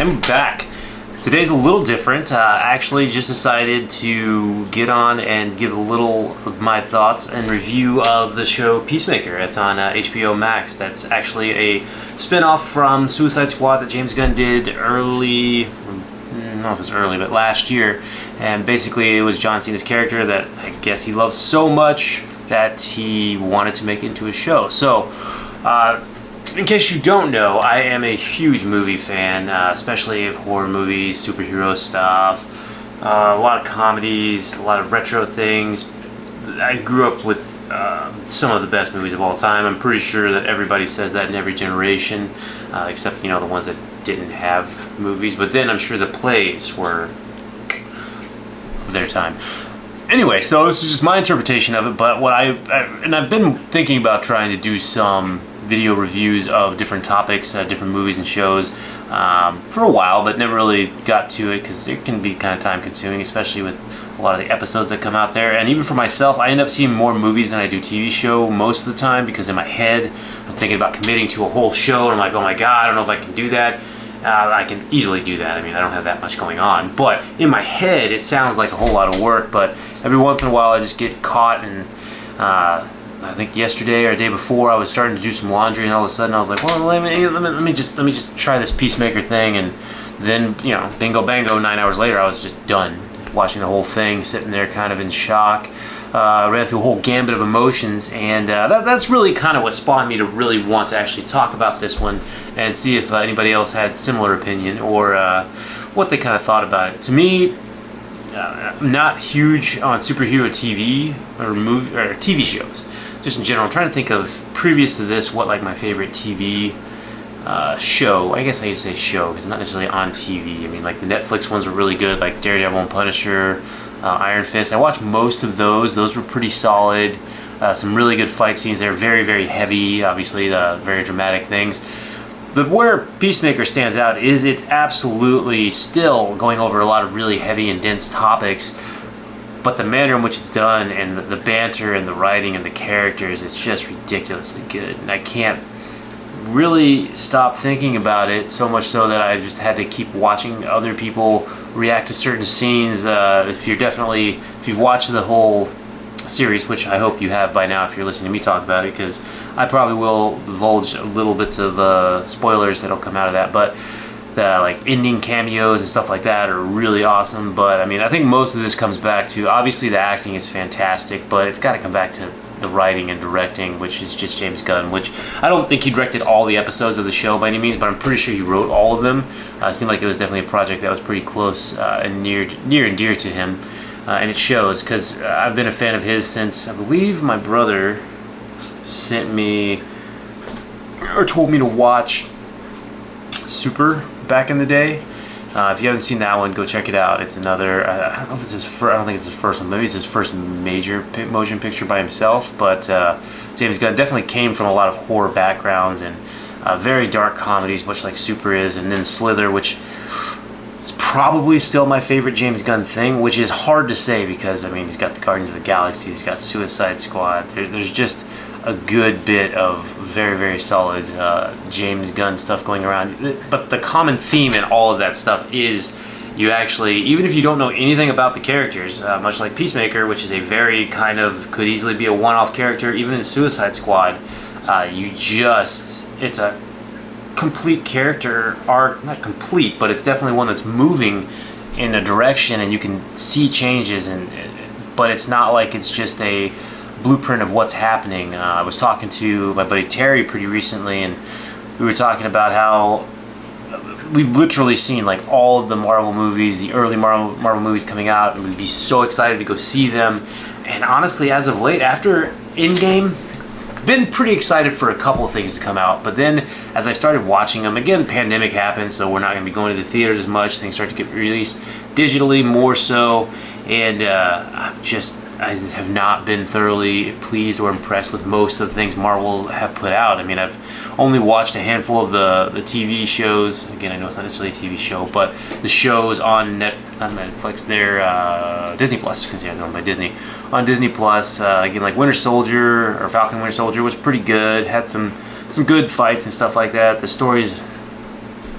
I'm back. Today's a little different. I actually just decided to get on and give a little of my thoughts and review of the show Peacemaker. It's on HBO Max. That's actually a spin-off from Suicide Squad that James Gunn did early, I don't know if it was early, but last year. And basically it was John Cena's character that I guess he loves so much that he wanted to make it into a show. So, in case you don't know, I am a huge movie fan, especially of horror movies, superhero stuff, a lot of comedies, a lot of retro things. I grew up with some of the best movies of all time. I'm pretty sure that everybody says that in every generation, except, the ones that didn't have movies. But then I'm sure the plays were of their time. Anyway, so this is just my interpretation of it, but I've been thinking about trying to do some video reviews of different topics, different movies and shows for a while, but never really got to it because it can be kind of time consuming, especially with a lot of the episodes that come out there. And even for myself, I end up seeing more movies than I do TV show most of the time, because in my head I'm thinking about committing to a whole show and I'm like, oh my god, I don't know if I can do that. I can easily do that. I mean, I don't have that much going on, but in my head it sounds like a whole lot of work. But every once in a while I just get caught, and I think yesterday or the day before I was starting to do some laundry, and all of a sudden I was like, well, let me just try this Peacemaker thing. And then, bingo bango, 9 hours later I was just done watching the whole thing, sitting there kind of in shock. Ran through a whole gambit of emotions, and that's really kind of what spawned me to really want to actually talk about this one and see if anybody else had similar opinion or what they kind of thought about it. To me, I'm not huge on superhero TV or movie or TV shows, just in general. I'm trying to think of previous to this what like my favorite TV show. I guess I used to say show because it's not necessarily on TV. I mean, like the Netflix ones were really good, like Daredevil and Punisher, Iron Fist. I watched most of those. Those were pretty solid. Some really good fight scenes. They're very, very heavy, obviously, very dramatic things. But where Peacemaker stands out is it's absolutely still going over a lot of really heavy and dense topics, but the manner in which it's done and the banter and the writing and the characters, it's just ridiculously good. And I can't really stop thinking about it, so much so that I just had to keep watching other people react to certain scenes. If you've watched the whole series, which I hope you have by now if you're listening to me talk about it, because I probably will divulge little bits of spoilers that'll come out of that, but the like ending cameos and stuff like that are really awesome. But I mean, I think most of this comes back to, obviously the acting is fantastic, but it's got to come back to the writing and directing, which is just James Gunn, which I don't think he directed all the episodes of the show by any means, but I'm pretty sure he wrote all of them. It seemed like it was definitely a project that was pretty close and near and dear to him, and it shows, because I've been a fan of his since, I believe my brother sent me or told me to watch Super back in the day. If you haven't seen that one, go check it out. It's another, I don't know if it's I don't think it's his first one. Maybe it's his first major motion picture by himself. But James Gunn definitely came from a lot of horror backgrounds and very dark comedies, much like Super is. And then Slither, which is probably still my favorite James Gunn thing, which is hard to say because, I mean, he's got the Guardians of the Galaxy, he's got Suicide Squad. There's just a good bit of very, very solid James Gunn stuff going around. But the common theme in all of that stuff is you actually, even if you don't know anything about the characters, much like Peacemaker, which is a very kind of, could easily be a one-off character, even in Suicide Squad, it's a complete character arc, not complete, but it's definitely one that's moving in a direction and you can see changes, but it's not like it's just a blueprint of what's happening. I was talking to my buddy Terry pretty recently, and we were talking about how we've literally seen like all of the Marvel movies, the early Marvel movies coming out, and we'd be so excited to go see them. And honestly, as of late, after Endgame, been pretty excited for a couple of things to come out. But then as I started watching them, again, pandemic happened, so we're not going to be going to the theaters as much. Things start to get released digitally more so, and I have not been thoroughly pleased or impressed with most of the things Marvel have put out. I mean, I've only watched a handful of the TV shows. Again, I know it's not necessarily a TV show, but the shows on not Netflix, they're Disney Plus, because they're owned by Disney. On Disney Plus, again, like Winter Soldier or Falcon Winter Soldier was pretty good. Had some good fights and stuff like that. The story's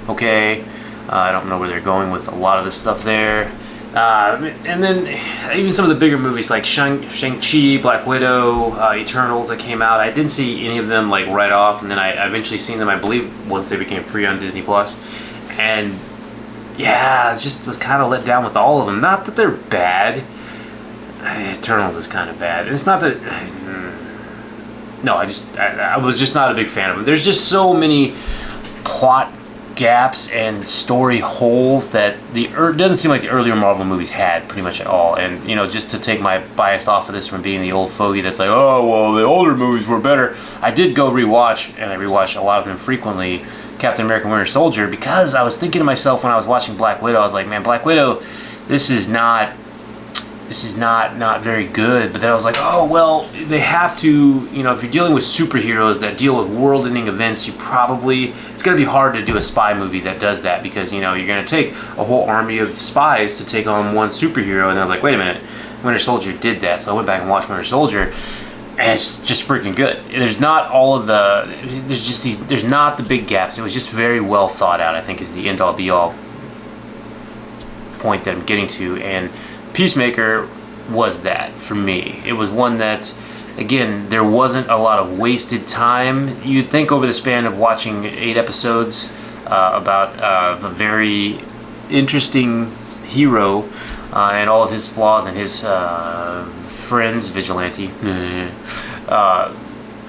okay. I don't know where they're going with a lot of the stuff there. And then even some of the bigger movies like Shang-Chi, Black Widow, Eternals that came out, I didn't see any of them like right off, and then I eventually seen them, I believe, once they became free on Disney Plus. And yeah, I just was kind of let down with all of them. Not that they're bad. Eternals is kind of bad. It's not that. No, I was just not a big fan of them. There's just so many plot gaps and story holes that doesn't seem like the earlier Marvel movies had pretty much at all. And you know, just to take my bias off of this from being the old fogey that's like, oh well, the older movies were better. I did go rewatch, and I rewatch a lot of them frequently, Captain America: Winter Soldier, because I was thinking to myself when I was watching Black Widow, I was like, man, Black Widow, this is not very good. But then I was like, oh well, they have to, you know, if you're dealing with superheroes that deal with world-ending events, it's going to be hard to do a spy movie that does that, because you know you're going to take a whole army of spies to take on one superhero. And I was like, wait a minute, Winter Soldier did that. So I went back and watched Winter Soldier, and it's just freaking good. There's not the big gaps. It was just very well thought out, I think, is the end-all be-all point that I'm getting to. And Peacemaker was that for me. It was one that, again, there wasn't a lot of wasted time. You'd think over the span of watching 8 episodes about a very interesting hero and all of his flaws and his friends, Vigilante.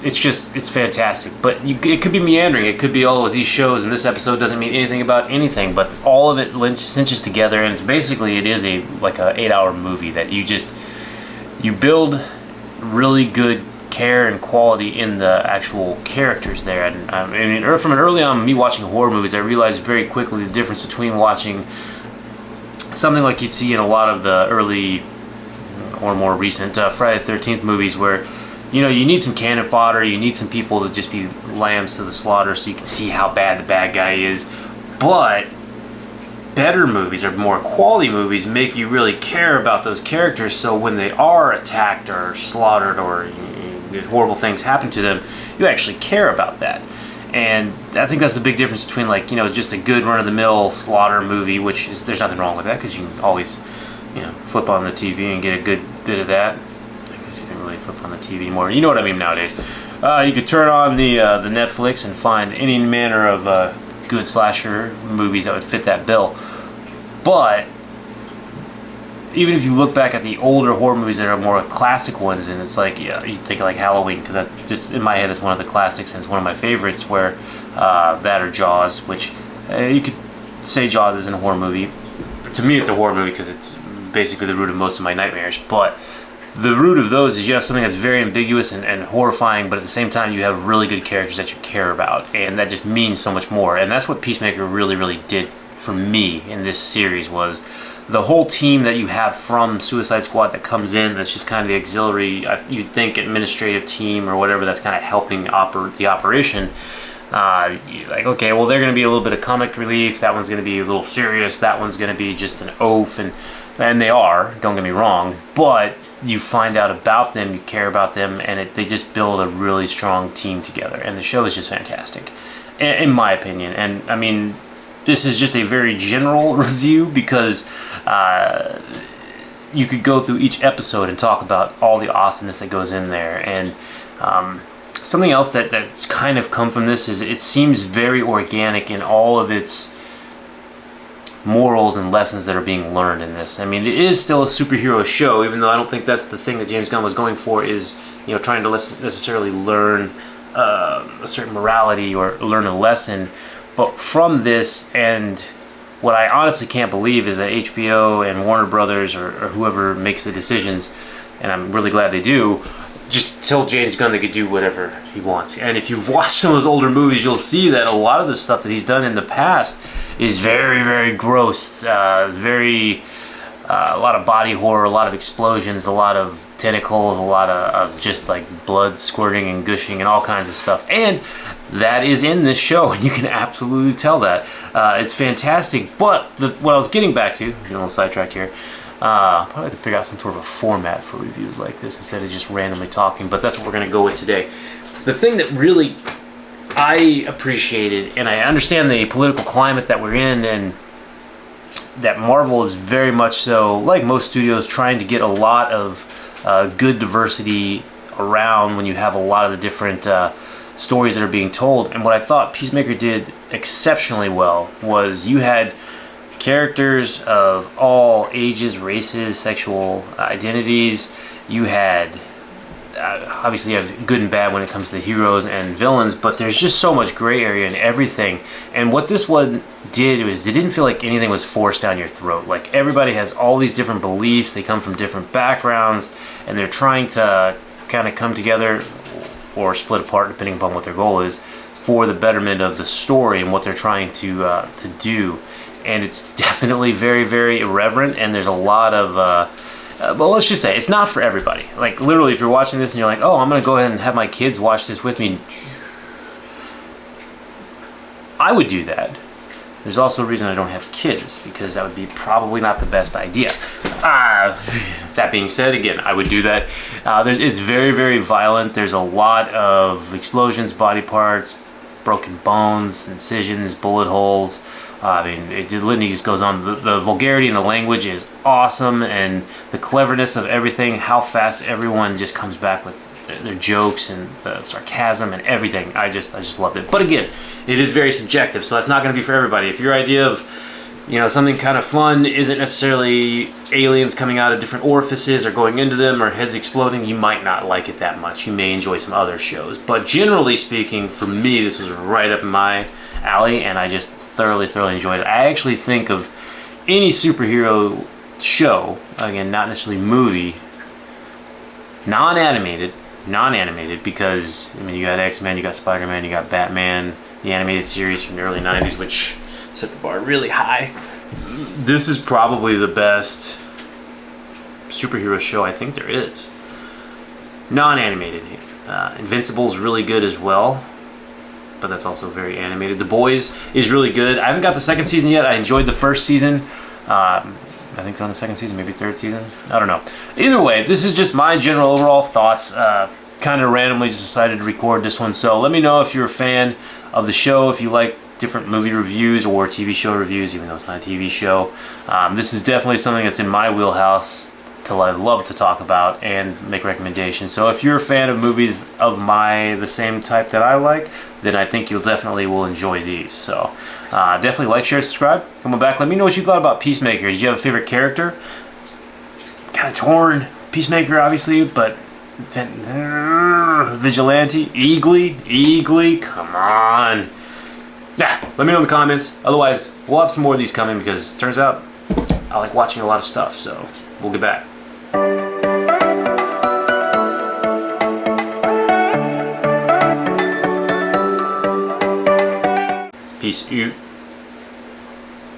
It's fantastic. But it could be meandering. It could be all of these shows, and this episode doesn't mean anything about anything. But all of it cinches together, and it is like a 8-hour movie that you build really good care and quality in the actual characters there. And I mean, from early on, me watching horror movies, I realized very quickly the difference between watching something like you'd see in a lot of the early or more recent Friday the 13th movies, where you know, you need some cannon fodder, you need some people to just be lambs to the slaughter so you can see how bad the bad guy is. But better movies, or more quality movies, make you really care about those characters, so when they are attacked or slaughtered or horrible things happen to them, you actually care about that. And I think that's the big difference between, like, you know, just a good run-of-the-mill slaughter movie, which is, there's nothing wrong with that, because you can always, you know, flip on the TV and get a good bit of that. You can really flip on the TV anymore. You know what I mean nowadays. You could turn on the Netflix and find any manner of good slasher movies that would fit that bill. But even if you look back at the older horror movies that are more classic ones, and it's like, yeah, you think of like Halloween, because that just in my head is one of the classics, and it's one of my favorites. Where that or Jaws, which you could say Jaws isn't a horror movie. To me, it's a horror movie because it's basically the root of most of my nightmares. But the root of those is you have something that's very ambiguous and horrifying, but at the same time you have really good characters that you care about, and that just means so much more. And that's what Peacemaker really, really did for me in this series, was the whole team that you have from Suicide Squad that comes in, that's just kind of the auxiliary, you'd think, administrative team or whatever, that's kind of helping the operation. Like, okay, well, they're going to be a little bit of comic relief, that one's going to be a little serious, that one's going to be just an oaf, and they are, don't get me wrong, but you find out about them, you care about them, and they just build a really strong team together. And the show is just fantastic, in my opinion. And I mean, this is just a very general review, because you could go through each episode and talk about all the awesomeness that goes in there. And something else that's kind of come from this is it seems very organic in all of its morals and lessons that are being learned in this. I mean, it is still a superhero show, even though I don't think that's the thing that James Gunn was going for, is, you know, trying to necessarily learn a certain morality or learn a lesson. But from this, and what I honestly can't believe is that HBO and Warner Brothers, or whoever makes the decisions, and I'm really glad they do, just tell James Gunn they could do whatever he wants. And if you've watched some of those older movies, you'll see that a lot of the stuff that he's done in the past is very, very gross. A lot of body horror, a lot of explosions, a lot of tentacles, a lot of just like blood squirting and gushing and all kinds of stuff. And that is in this show, and you can absolutely tell that. It's fantastic. But what I was getting back to, getting a little sidetracked here, probably have to figure out some sort of a format for reviews like this instead of just randomly talking, but that's what we're going to go with today. The thing that really I appreciated, and I understand the political climate that we're in, and that Marvel is very much so, like most studios, trying to get a lot of good diversity around when you have a lot of the different stories that are being told. And what I thought Peacemaker did exceptionally well was you had characters of all ages, races, sexual identities. You had obviously you have good and bad when it comes to the heroes and villains, but there's just so much gray area in everything. And what this one did was it didn't feel like anything was forced down your throat. Like, everybody has all these different beliefs, they come from different backgrounds, and they're trying to kind of come together or split apart depending upon what their goal is for the betterment of the story and what they're trying to do. And it's definitely very, very irreverent, and there's a lot of but let's just say it's not for everybody. Like, literally, if you're watching this and you're like, oh, I'm gonna go ahead and have my kids watch this with me, I would do that. There's also a reason I don't have kids, because that would be probably not the best idea. That being said, again, I would do that. It's very, very violent. There's a lot of explosions, body parts, broken bones, incisions, bullet holes. I mean, litany just goes on. The vulgarity in the language is awesome, and the cleverness of everything, how fast everyone just comes back with their jokes and the sarcasm and everything. I just loved it. But again, it is very subjective, so that's not going to be for everybody. If your idea of, you know, something kind of fun isn't necessarily aliens coming out of different orifices or going into them or heads exploding, you might not like it that much. You may enjoy some other shows. But generally speaking, for me, this was right up my alley, and I just thoroughly enjoyed it. I actually think of any superhero show, again, not necessarily movie, non-animated, because, I mean, you got X-Men, you got Spider-Man, you got Batman, the animated series from the early 90s, which set the bar really high. This is probably the best superhero show I think there is. Non-animated. Invincible's really good as well, but that's also very animated. The Boys is really good. I haven't got the second season yet. I enjoyed the first season. I think on the second season, maybe third season. I don't know. Either way, this is just my general overall thoughts. Kind of randomly just decided to record this one. So let me know if you're a fan of the show, if you like different movie reviews or TV show reviews, even though it's not a TV show. This is definitely something that's in my wheelhouse I love to talk about and make recommendations. So if you're a fan of movies of the same type that I like, then I think you'll definitely will enjoy these. So definitely like, share, subscribe. Come on back. Let me know what you thought about Peacemaker. Did you have a favorite character? Kind of torn. Peacemaker, obviously, but Vigilante, Eagly, come on. Yeah, let me know in the comments. Otherwise, we'll have some more of these coming, because it turns out I like watching a lot of stuff, so we'll get back. Peace out.